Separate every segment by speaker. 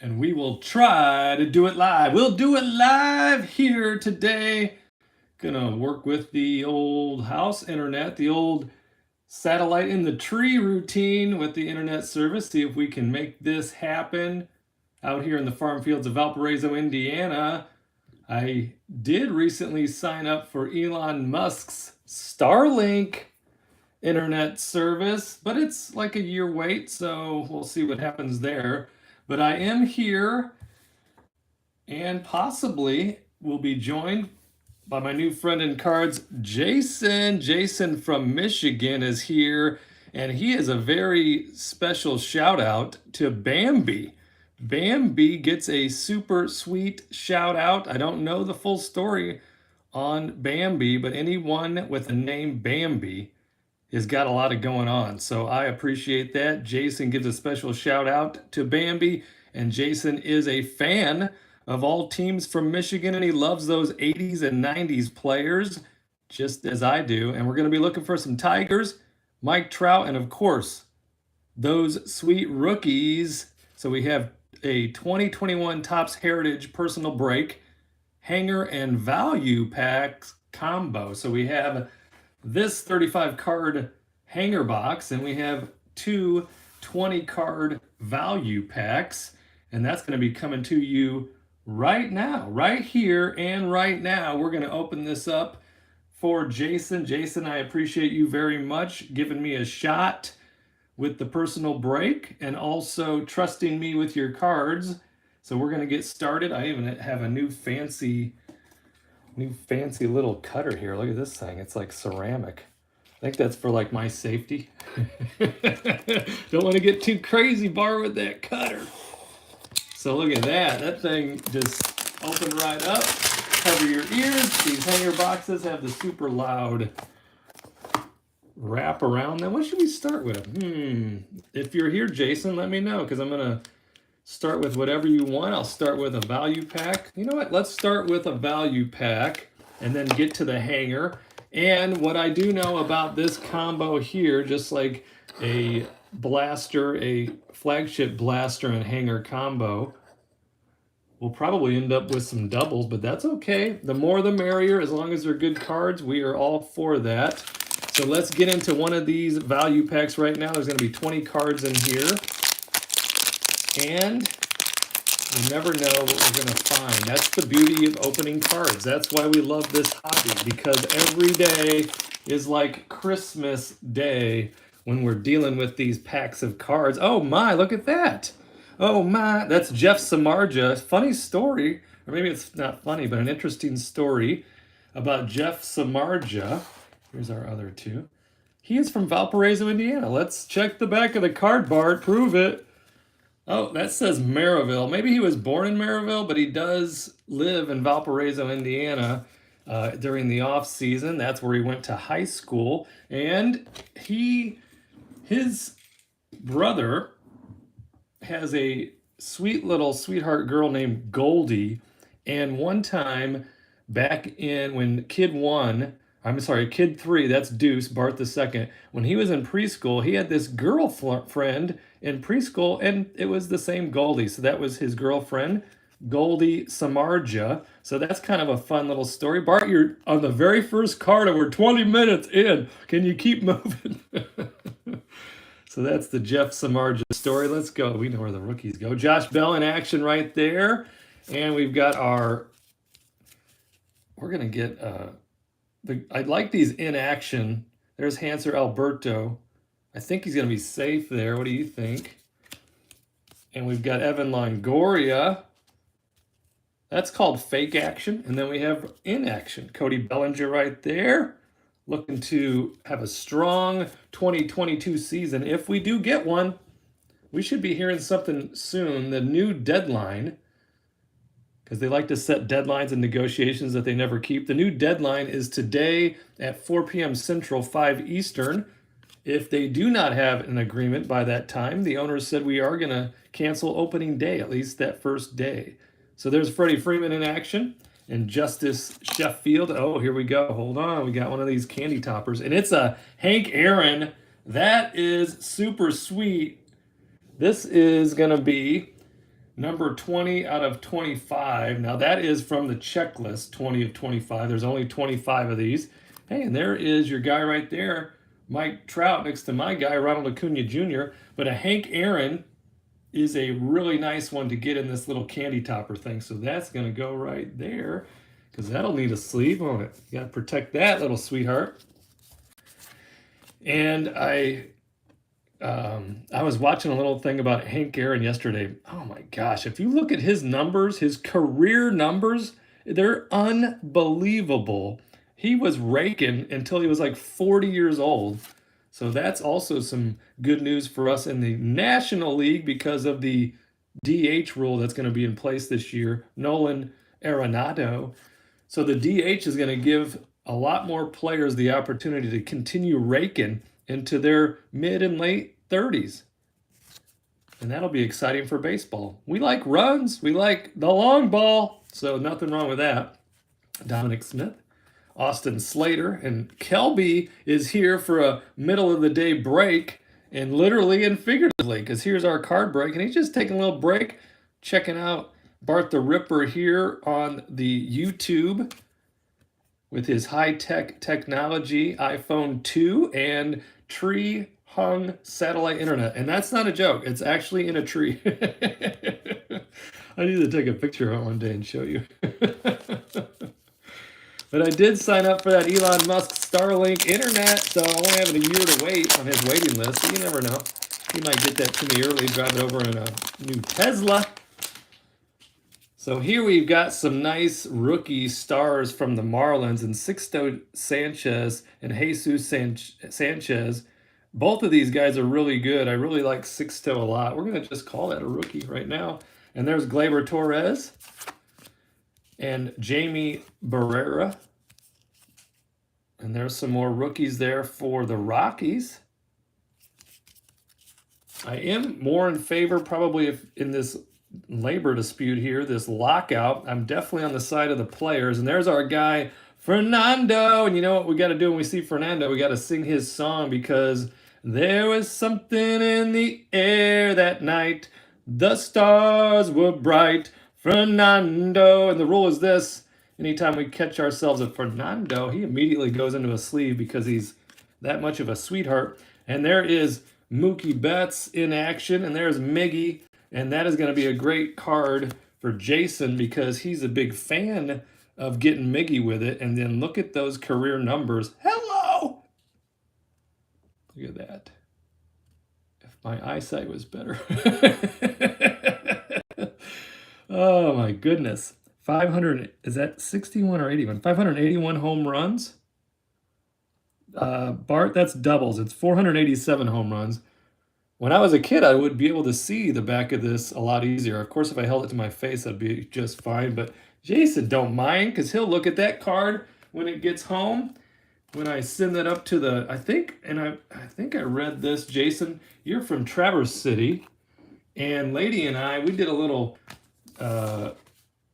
Speaker 1: and we will try to do it live. We'll do it live here today. Gonna work with the old house internet, the old satellite in the tree routine with the internet service. See if we can make this happen out here in the farm fields of Valparaiso, Indiana. I did recently sign up for Elon Musk's Starlink internet service, but it's like a year wait, so we'll see what happens there. But I am here and possibly will be joined by my new friend in cards, Jason. Jason from Michigan is here, and he is a very special shout out to Bambi. Bambi gets a super sweet shout out. I don't know the full story on Bambi, but anyone with the name Bambi has got a lot of going on. So I appreciate that. Jason gives a special shout out to Bambi, and Jason is a fan of all teams from Michigan, and he loves those 80s and 90s players, just as I do. And we're going to be looking for some Tigers, Mike Trout, and of course, those sweet rookies. So we have a 2021 Topps Heritage personal break, hanger, and value packs combo. So we have this 35 card hanger box, and we have two 20 card value packs, and that's going to be coming to you right now, right here and right now. We're going to open this up for Jason. Jason, I appreciate you very much giving me a shot with the personal break and also trusting me with your cards. So we're going to get started. I even have a new fancy little cutter here. Look at this thing. It's like ceramic. I think that's for like my safety. Don't want to get too crazy, Bar, with that cutter. So look at that. That thing just opened right up. Cover your ears. These hanger boxes have the super loud wrap around them. What should we start with? If you're here, Jason, let me know, because I'm going to start with whatever you want. I'll start with a value pack. You know what? Let's start with a value pack and then get to the hanger. And what I do know about this combo here, just like a blaster, a flagship blaster and hanger combo, we'll probably end up with some doubles, but that's okay. The more the merrier. As long as they're good cards, we are all for that. So let's get into one of these value packs right now. There's going to be 20 cards in here. And you never know what we're going to find. That's the beauty of opening cards. That's why we love this hobby, because every day is like Christmas Day when we're dealing with these packs of cards. Oh my, look at that. Oh my, that's Jeff Samardzija. Funny story, or maybe it's not funny, but an interesting story about Jeff Samardzija. Here's our other two. He is from Valparaiso, Indiana. Let's check the back of the card, Bart. Prove it. Oh, that says Maryville. Maybe he was born in Maryville, but he does live in Valparaiso, Indiana during the off season. That's where he went to high school. And his brother has a sweet little sweetheart girl named Goldie. And one time back in when Kid 3, that's Deuce, Bart the second. When he was in preschool, he had this girlfriend in preschool, and it was the same Goldie. So that was his girlfriend, Goldie Samardzija. So that's kind of a fun little story. Bart, you're on the very first card, and we're 20 minutes in. Can you keep moving? So that's the Jeff Samardzija story. Let's go. We know where the rookies go. Josh Bell in action right there. And we've got we're going to get... I like these in action. There's Hanser Alberto. I think he's going to be safe there. What do you think? And we've got Evan Longoria. That's called fake action. And then we have in action. Cody Bellinger right there. Looking to have a strong 2022 season. If we do get one, we should be hearing something soon. The new deadline, because they like to set deadlines and negotiations that they never keep. The new deadline is today at 4 p.m. Central, 5 Eastern. If they do not have an agreement by that time, the owners said we are going to cancel opening day, at least that first day. So there's Freddie Freeman in action and Justice Sheffield. Oh, here we go. Hold on. We got one of these candy toppers, and it's a Hank Aaron. That is super sweet. This is going to be number 20 out of 25. Now that is from the checklist, 20 of 25. There's only 25 of these. Hey, and there is your guy right there, Mike Trout, next to my guy, Ronald Acuna Jr. But a Hank Aaron is a really nice one to get in this little candy topper thing. So that's going to go right there because that'll need a sleeve on it. You got to protect that little sweetheart. And I was watching a little thing about Hank Aaron yesterday. Oh my gosh, if you look at his numbers, his career numbers, they're unbelievable. He was raking until he was like 40 years old. So that's also some good news for us in the National League because of the DH rule that's going to be in place this year, Nolan Arenado. So the DH is going to give a lot more players the opportunity to continue raking into their mid and late 30s. And that'll be exciting for baseball. We like runs. We like the long ball. So nothing wrong with that. Dominic Smith, Austin Slater, and Kelby is here for a middle of the day break, and literally and figuratively, because here's our card break, and he's just taking a little break, checking out Bart the Ripper here on the YouTube with his high-tech technology iPhone 2 and tree hung satellite internet. And that's not a joke. It's actually in a tree. I need to take a picture of it one day and show you. But I did sign up for that Elon Musk Starlink internet, so I only have a year to wait on his waiting list. So you never know. He might get that to me early, drive it over in a new Tesla. So here we've got some nice rookie stars from the Marlins, and Sixto Sanchez and Jesus Sanchez. Both of these guys are really good. I really like Sixto a lot. We're going to just call that a rookie right now. And there's Gleyber Torres and Jamie Barrera. And there's some more rookies there for the Rockies. I am more in favor probably if in this labor dispute here, this lockout. I'm definitely on the side of the players. And there's our guy, Fernando. And you know what we got to do when we see Fernando? We got to sing his song because there was something in the air that night. The stars were bright. Fernando. And the rule is this. Anytime we catch ourselves at Fernando, he immediately goes into a sleeve because he's that much of a sweetheart. And there is Mookie Betts in action. And there's Miggy. And that is going to be a great card for Jason because he's a big fan of getting Miggy with it. And then look at those career numbers. Hello! Look at that. If my eyesight was better. Oh my goodness. 500, is that 61 or 81? 581 home runs. Bart, that's doubles. It's 487 home runs. When I was a kid, I would be able to see the back of this a lot easier. Of course, if I held it to my face, I'd be just fine. But Jason don't mind because he'll look at that card when it gets home. When I send that up to the, I think I read this, Jason, you're from Traverse City. And Lady and I, we did a little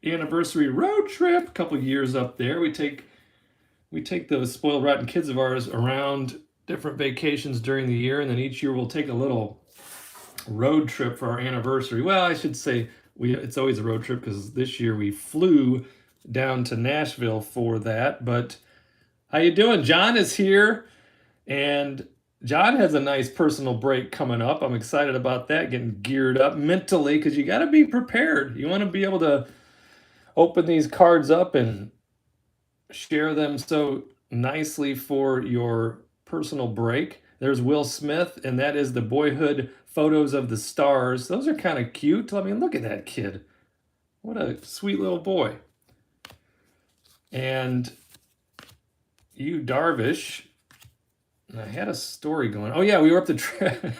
Speaker 1: anniversary road trip a couple years up there. We take those spoiled rotten kids of ours around different vacations during the year, and then each year we'll take a little road trip for our anniversary. Well, I should say it's always a road trip because this year we flew down to Nashville for that. But how you doing? John is here, and John has a nice personal break coming up. I'm excited about that, getting geared up mentally because you got to be prepared. You want to be able to open these cards up and share them so nicely for your personal break. There's Will Smith, and that is the Boyhood Photos of the Stars. Those are kind of cute. I mean, look at that kid. What a sweet little boy. And you, Darvish. I had a story going. Oh yeah, we were up to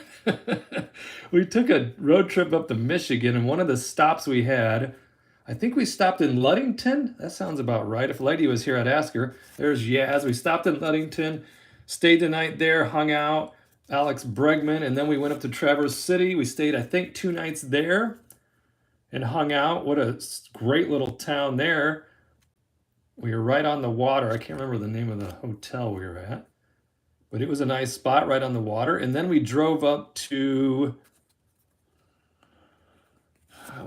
Speaker 1: we took a road trip up to Michigan, and one of the stops we had, I think we stopped in Ludington. That sounds about right. If Lady was here, I'd ask her. There's Yaz. We stopped in Ludington, stayed the night there, hung out. Alex Bregman, and then we went up to Traverse City. We stayed, I think, 2 nights there and hung out. What a great little town there. We were right on the water. I can't remember the name of the hotel we were at, but it was a nice spot right on the water. And then we drove up to,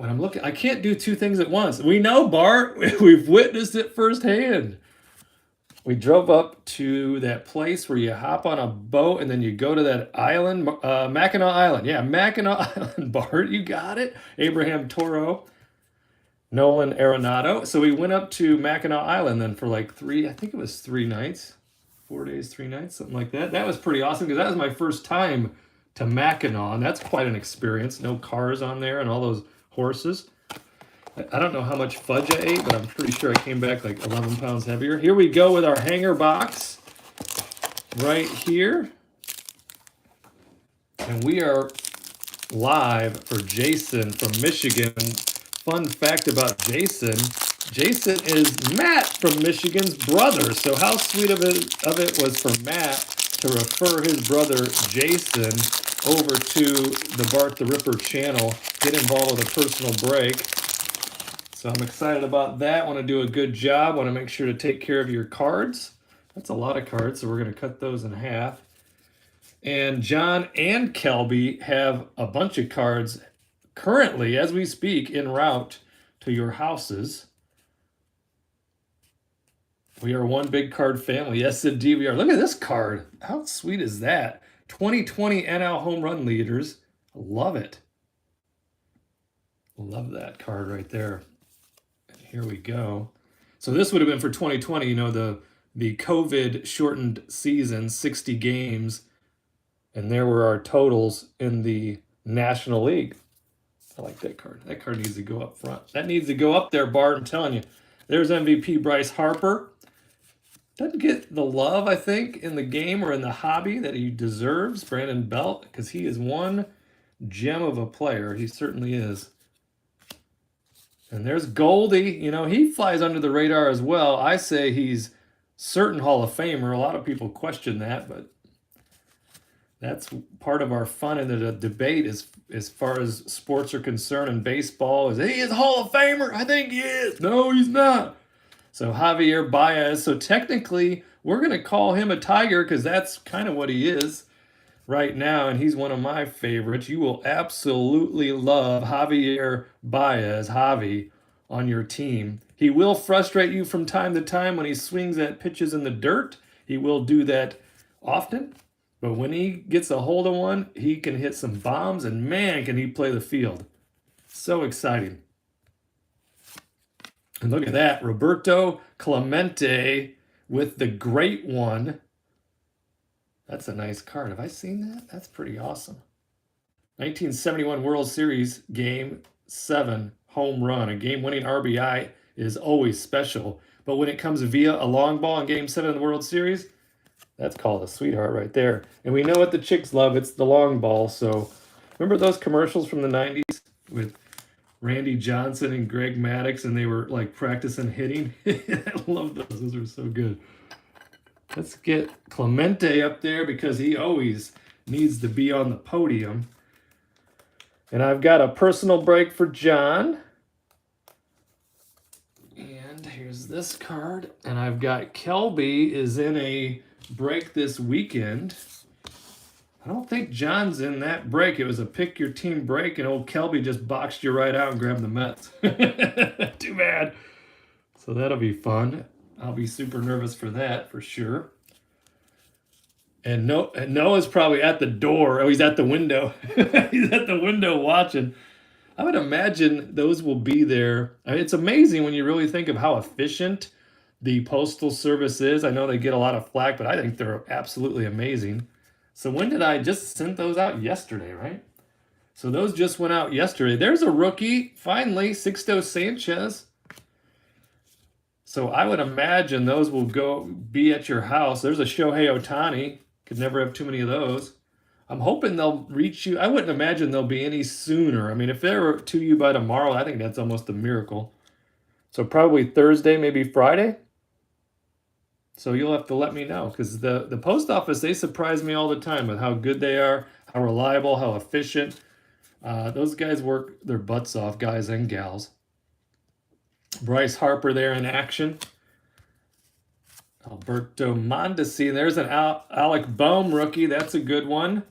Speaker 1: when I'm looking, I can't do two things at once. We know, Bart. We've witnessed it firsthand. We drove up to that place where you hop on a boat and then you go to that island, Mackinac Island. Yeah, Mackinac Island, Bart. You got it. Abraham Toro, Nolan Arenado. So we went up to Mackinac Island then for like I think it was 3 nights, 4 days, 3 nights, something like that. That was pretty awesome because that was my first time to Mackinac, and that's quite an experience. No cars on there and all those horses. I don't know how much fudge I ate, but I'm pretty sure I came back like 11 pounds heavier. Here we go with our hanger box right here. And we are live for Jason from Michigan. Fun fact about Jason. Jason is Matt from Michigan's brother. So how sweet of it was for Matt to refer his brother Jason over to the Bart the Ripper channel. Get involved with a personal break. So I'm excited about that. Want to do a good job. Want to make sure to take care of your cards. That's a lot of cards, so we're going to cut those in half. And John and Kelby have a bunch of cards currently, as we speak, en route to your houses. We are one big card family. Yes, indeed we are. Look at this card. How sweet is that? 2020 NL home run leaders. Love it. Love that card right there. Here we go. So this would have been for 2020, you know, the COVID shortened season, 60 games. And there were our totals in the National League. I like that card. That card needs to go up front. That needs to go up there, Bart. I'm telling you. There's MVP Bryce Harper. Doesn't get the love, I think, in the game or in the hobby that he deserves, Brandon Belt, because he is one gem of a player. He certainly is. And there's Goldie. You know, he flies under the radar as well. I say he's certain Hall of Famer. A lot of people question that, but that's part of our fun in the debate as far as sports are concerned and baseball. Is he is a Hall of Famer? I think he is. No, he's not. So Javier Baez. So technically, we're going to call him a Tiger because that's kind of what he is right now, and he's one of my favorites. You will absolutely love Javier Baez, Javi, on your team. He will frustrate you from time to time when he swings at pitches in the dirt. He will do that often, but when he gets a hold of one, he can hit some bombs, and man, can he play the field. So exciting. And look at that, Roberto Clemente with the great one. That's a nice card. Have I seen that? That's pretty awesome. 1971 World Series, Game 7, home run. A game-winning RBI is always special. But when it comes via a long ball in Game 7 of the World Series, that's called a sweetheart right there. And we know what the chicks love. It's the long ball. So remember those commercials from the 90s with Randy Johnson and Greg Maddux, and they were like practicing hitting? I love those. Those are so good. Let's get Clemente up there because he always needs to be on the podium. And I've got a personal break for John. And here's this card. And I've got Kelby is in a break this weekend. I don't think John's in that break. It was a pick your team break, and old Kelby just boxed you right out and grabbed the Mets. Too bad. So that'll be fun. I'll be super nervous for that, for sure. And Noah's probably at the door. Oh, he's at the window. He's at the window watching. I would imagine those will be there. I mean, it's amazing when you really think of how efficient the Postal Service is. I know they get a lot of flack, but I think they're absolutely amazing. So when did I just send those out? Yesterday, right? So those just went out yesterday. There's a rookie, finally, Sixto Sanchez. So I would imagine those will be at your house. There's a Shohei Ohtani. Could never have too many of those. I'm hoping they'll reach you. I wouldn't imagine they'll be any sooner. I mean, if they're to you by tomorrow, I think that's almost a miracle. So probably Thursday, maybe Friday. So you'll have to let me know because the post office, they surprise me all the time with how good they are, how reliable, how efficient. Those guys work their butts off, guys and gals. Bryce Harper there in action. Alberto Mondesi. There's an Alec Boehm rookie. That's a good one.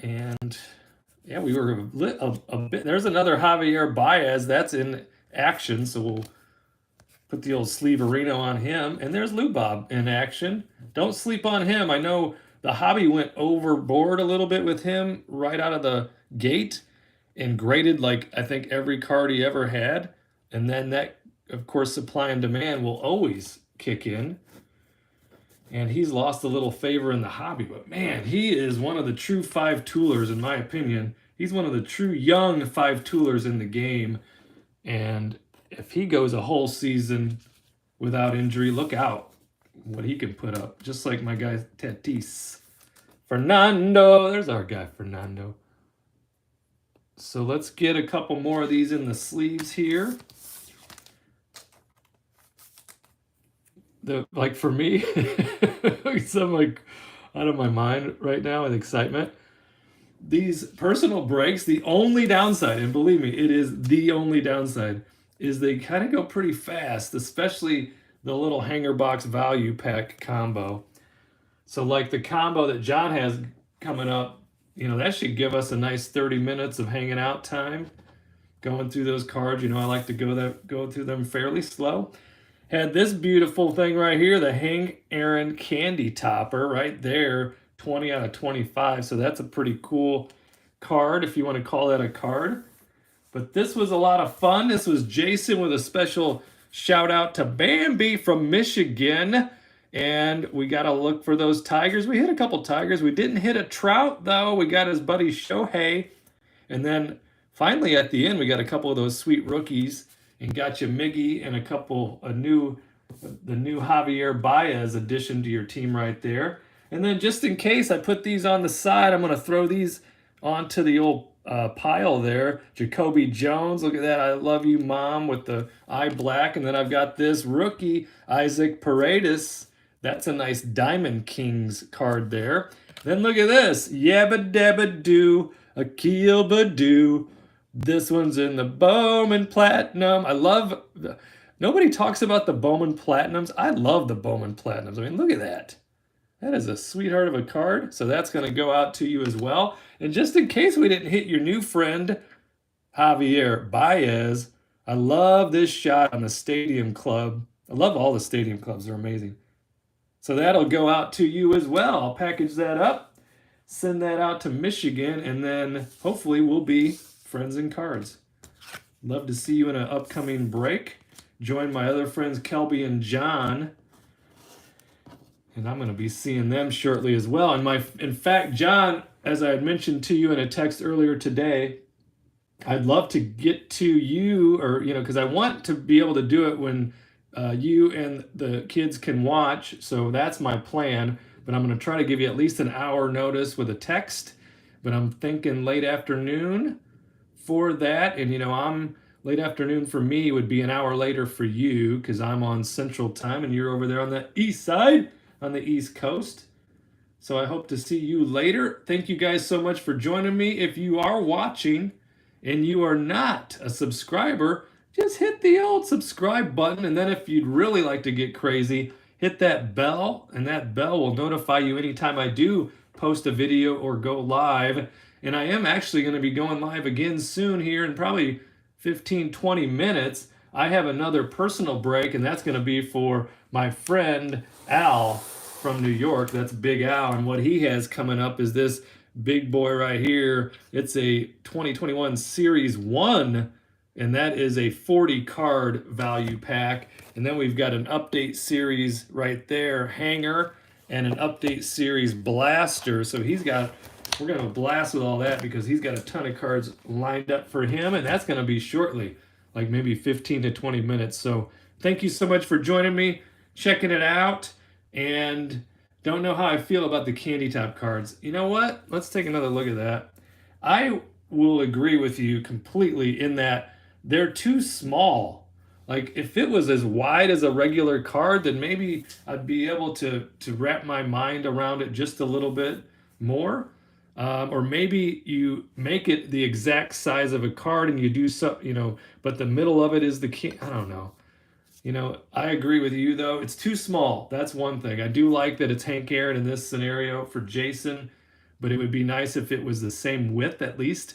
Speaker 1: And Yeah, we were a bit. There's another Javier Baez that's in action, so we'll put the old sleeverino on him. And there's Lou Bob in action. Don't sleep on him. I know the hobby went overboard a little bit with him right out of the gate and graded like I think every card he ever had. And then that, of course, supply and demand will always kick in. And he's lost a little favor in the hobby. But man, he is one of the true five toolers, in my opinion. He's one of the true young five toolers in the game. And if he goes a whole season without injury, look out what he can put up. Just like my guy Tatis. Fernando, there's our guy Fernando. So let's get a couple more of these in the sleeves here. Like for me, so I'm like out of my mind right now with excitement. These personal breaks, the only downside, and believe me, it is the only downside, is they kind of go pretty fast, especially the little hanger box value pack combo. So like the combo that John has coming up, that should give us a nice 30 minutes of hanging out time, going through those cards. I like to go through them fairly slow. Had this beautiful thing right here, the Hank Aaron Candy Topper right there, 20 out of 25. So that's a pretty cool card if you want to call that a card. But this was a lot of fun. This was Jason with a special shout out to Bambi from Michigan. And we got to look for those Tigers. We hit a couple Tigers. We didn't hit a Trout, though. We got his buddy Shohei. And then finally at the end, we got a couple of those sweet rookies. And got you Miggy and the new Javier Baez addition to your team right there. And then just in case, I put these on the side. I'm going to throw these onto the old pile there. Jacoby Jones, look at that. I love you, Mom, with the eye black. And then I've got this rookie, Isaac Paredes. That's a nice Diamond Kings card there. Then look at this. Yabba Dabba Doo, Akil Badoo. This one's in the Bowman Platinum. Nobody talks about the Bowman Platinums. I love the Bowman Platinums. I mean, look at that. That is a sweetheart of a card. So that's going to go out to you as well. And just in case we didn't hit your new friend, Javier Baez, I love this shot on the Stadium Club. I love all the Stadium Clubs. They're amazing. So that'll go out to you as well. I'll package that up, send that out to Michigan, and then hopefully we'll be friends in cards. Love to see you in an upcoming break. Join my other friends Kelby and John, and I'm going to be seeing them shortly as well. In fact, John, as I had mentioned to you in a text earlier today, I'd love to get to you, or because I want to be able to do it when you and the kids can watch. So that's my plan. But I'm going to try to give you at least an hour notice with a text. But I'm thinking late afternoon for that. And I'm late afternoon for me would be an hour later for you because I'm on Central Time and you're over there on the east side, on the East Coast. So I hope to see you later. Thank you guys so much for joining me. If you are watching and you are not a subscriber, just hit the old subscribe button. And then if you'd really like to get crazy, hit that bell, and that bell will notify you anytime I do post a video or go live. And I am actually going to be going live again soon here in probably 15-20 minutes. I have another personal break, and that's going to be for my friend Al from New York. That's Big Al, and what he has coming up is this big boy right here. It's a 2021 Series 1, and that is a 40 card value pack. And then we've got an update series right there, hanger, and an update series blaster. So we're going to blast with all that because he's got a ton of cards lined up for him, and that's going to be shortly, like maybe 15 to 20 minutes. So thank you so much for joining me, checking it out, and don't know how I feel about the candy top cards. You know what? Let's take another look at that. I will agree with you completely in that they're too small. Like if it was as wide as a regular card, then maybe I'd be able to wrap my mind around it just a little bit more. Or maybe you make it the exact size of a card and you do so, but the middle of it is I don't know. I agree with you though. It's too small. That's one thing. I do like that it's Hank Aaron in this scenario for Jason, but it would be nice if it was the same width at least.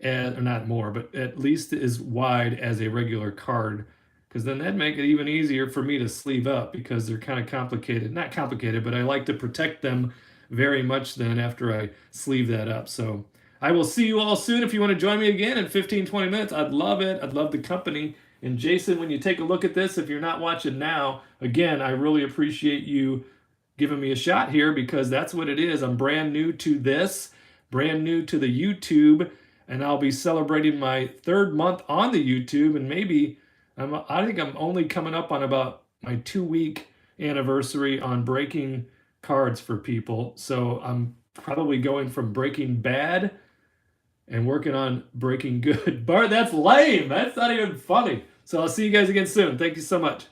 Speaker 1: or not more, but at least as wide as a regular card, because then that'd make it even easier for me to sleeve up because they're kind of complicated. Not complicated, but I like to protect them very much then after I sleeve that up. So I will see you all soon. If you want to join me again in 15, 20 minutes, I'd love it. I'd love the company. And Jason, when you take a look at this, if you're not watching now, again, I really appreciate you giving me a shot here because that's what it is. I'm brand new to this, brand new to the YouTube, and I'll be celebrating my 3rd month on the YouTube, and maybe I think I'm only coming up on about my 2-week anniversary on breaking cards for people. So I'm probably going from breaking bad and working on breaking good. Bart, that's lame. That's not even funny. So I'll see you guys again soon. Thank you so much.